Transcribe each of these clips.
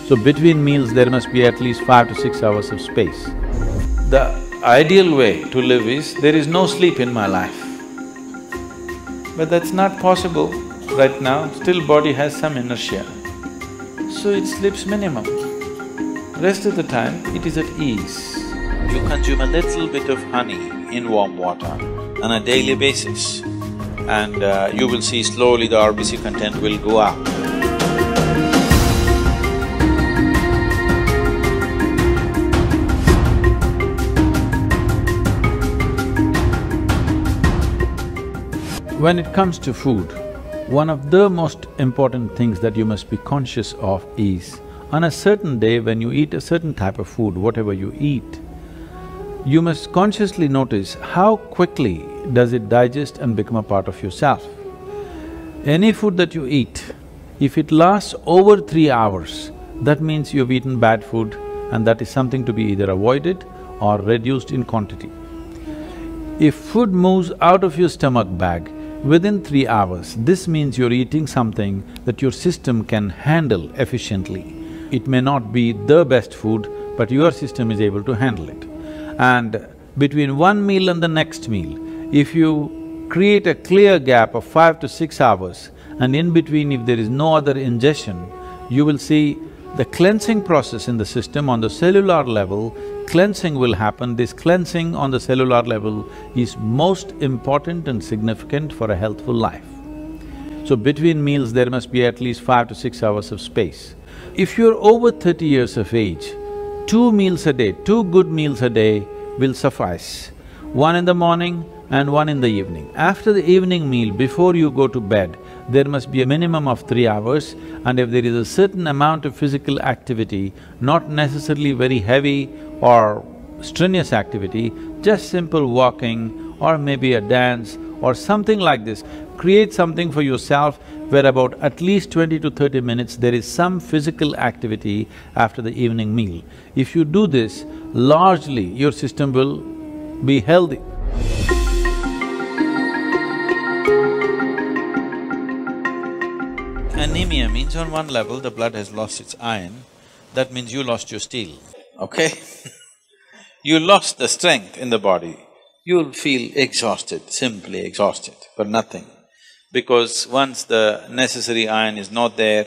So between meals there must be at least 5 to 6 hours of space. The ideal way to live is, there is no sleep in my life. But that's not possible right now, still body has some inertia. So it sleeps minimum. Rest of the time, it is at ease. You consume a little bit of honey in warm water on a daily basis, and you will see slowly the RBC content will go up. When it comes to food, one of the most important things that you must be conscious of is, on a certain day when you eat a certain type of food, whatever you eat, you must consciously notice how quickly does it digest and become a part of yourself. Any food that you eat, if it lasts over 3 hours, that means you've eaten bad food and that is something to be either avoided or reduced in quantity. If food moves out of your stomach bag within 3 hours, this means you're eating something that your system can handle efficiently. It may not be the best food, but your system is able to handle it. And between one meal and the next meal, if you create a clear gap of 5 to 6 hours, and in between if there is no other ingestion, you will see the cleansing process in the system on the cellular level, cleansing will happen. This cleansing on the cellular level is most important and significant for a healthful life. So between meals there must be at least 5 to 6 hours of space. If you're over 30 years of age, 2 meals a day, 2 good meals a day will suffice. One in the morning and one in the evening. After the evening meal, before you go to bed, there must be a minimum of 3 hours, and if there is a certain amount of physical activity, not necessarily very heavy or strenuous activity, just simple walking or maybe a dance or something like this, create something for yourself where about at least 20 to 30 minutes there is some physical activity after the evening meal. If you do this, largely your system will be healthy. Anemia means on one level the blood has lost its iron, that means you lost your steel, okay? You lost the strength in the body, you'll feel exhausted, simply exhausted for nothing. Because once the necessary iron is not there,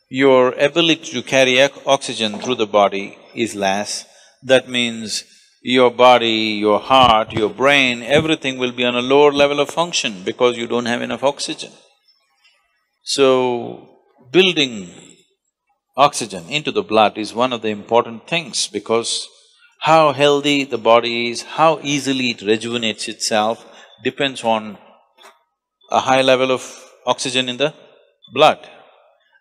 your ability to carry oxygen through the body is less. That means your body, your heart, your brain, everything will be on a lower level of function because you don't have enough oxygen. So, building oxygen into the blood is one of the important things, because how healthy the body is, how easily it rejuvenates itself depends on a high level of oxygen in the blood.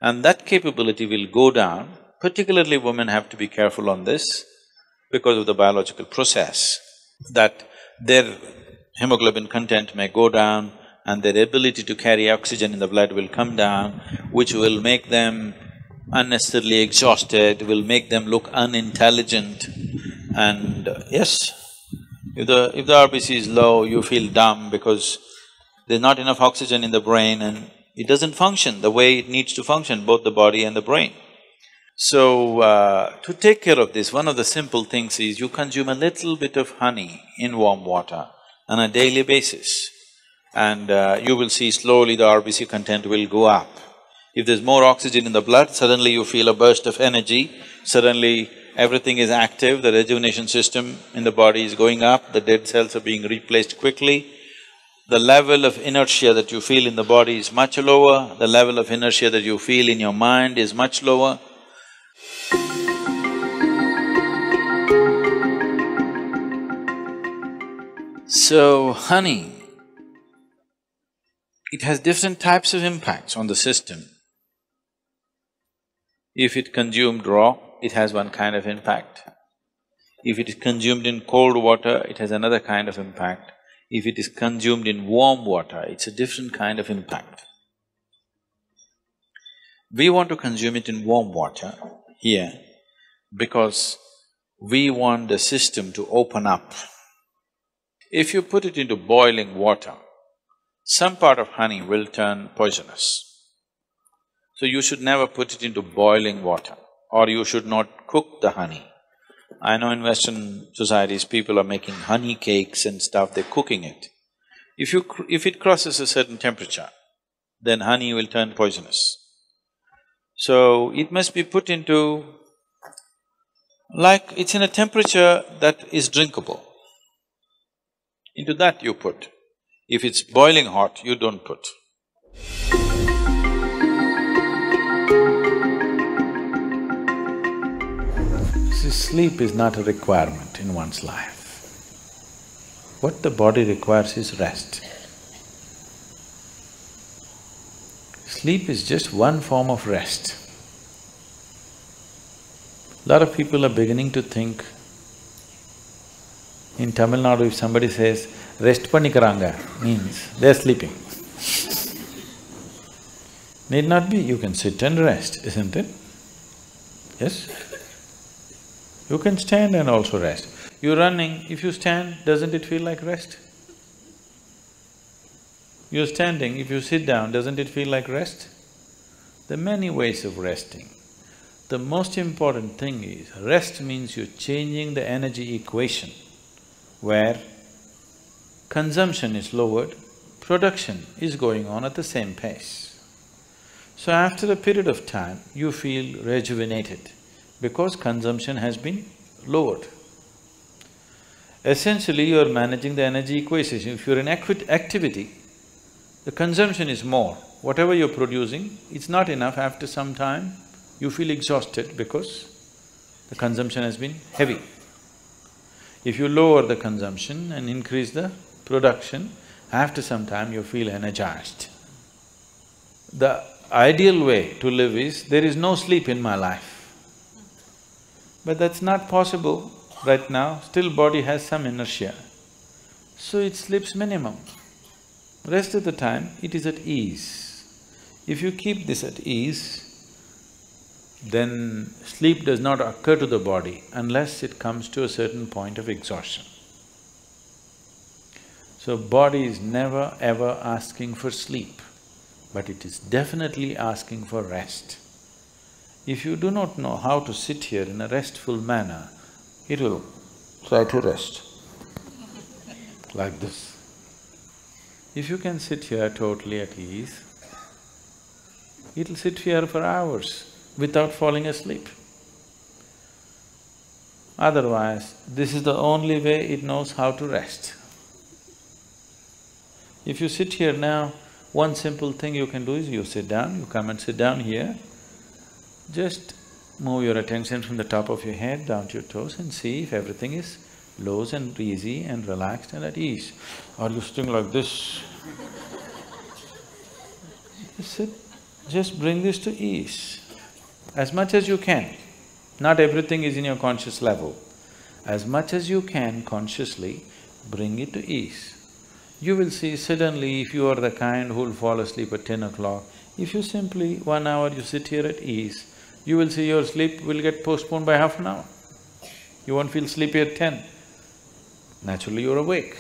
And that capability will go down, particularly women have to be careful on this because of the biological process, that their hemoglobin content may go down and their ability to carry oxygen in the blood will come down, which will make them unnecessarily exhausted, will make them look unintelligent. And yes, if the RBC is low, you feel dumb because there's not enough oxygen in the brain and it doesn't function the way it needs to function, both the body and the brain. So, to take care of this, one of the simple things is you consume a little bit of honey in warm water on a daily basis, and you will see slowly the RBC content will go up. If there's more oxygen in the blood, suddenly you feel a burst of energy, suddenly everything is active, the rejuvenation system in the body is going up, the dead cells are being replaced quickly. The level of inertia that you feel in the body is much lower, the level of inertia that you feel in your mind is much lower. So, honey, it has different types of impacts on the system. If it consumed raw, it has one kind of impact. If it is consumed in cold water, it has another kind of impact. If it is consumed in warm water, it's a different kind of impact. We want to consume it in warm water here because we want the system to open up. If you put it into boiling water, some part of honey will turn poisonous. So you should never put it into boiling water or you should not cook the honey. I know in Western societies, people are making honey cakes and stuff, they're cooking it. If it crosses a certain temperature, then honey will turn poisonous. So, it must be put into… like it's in a temperature that is drinkable. Into that you put. If it's boiling hot, you don't put. See, sleep is not a requirement in one's life. What the body requires is rest. Sleep is just one form of rest. Lot of people are beginning to think, in Tamil Nadu if somebody says, rest pannikaranga, means they're sleeping. Need not be, you can sit and rest, isn't it? Yes? You can stand and also rest. You're running, if you stand, doesn't it feel like rest? You're standing, if you sit down, doesn't it feel like rest? There are many ways of resting. The most important thing is, rest means you're changing the energy equation where consumption is lowered, production is going on at the same pace. So after a period of time, you feel rejuvenated because consumption has been lowered. Essentially, you're managing the energy equation. If you're in activity, the consumption is more. Whatever you're producing, it's not enough. After some time, you feel exhausted because the consumption has been heavy. If you lower the consumption and increase the production, after some time you feel energized. The ideal way to live is, there is no sleep in my life. But that's not possible right now, still body has some inertia. So it sleeps minimum. Rest of the time, it is at ease. If you keep this at ease, then sleep does not occur to the body unless it comes to a certain point of exhaustion. So body is never ever asking for sleep, but it is definitely asking for rest. If you do not know how to sit here in a restful manner, it will try to rest like this. If you can sit here totally at ease, it'll sit here for hours without falling asleep. Otherwise, this is the only way it knows how to rest. If you sit here now, one simple thing you can do is you sit down, you come and sit down here, just move your attention from the top of your head down to your toes and see if everything is loose and easy and relaxed and at ease. Are you sitting like this? Just sit, just bring this to ease as much as you can. Not everything is in your conscious level. As much as you can consciously, bring it to ease. You will see suddenly, if you are the kind who will fall asleep at 10 o'clock, if you simply 1 hour you sit here at ease, you will see your sleep will get postponed by half an hour. You won't feel sleepy at 10. Naturally you're awake.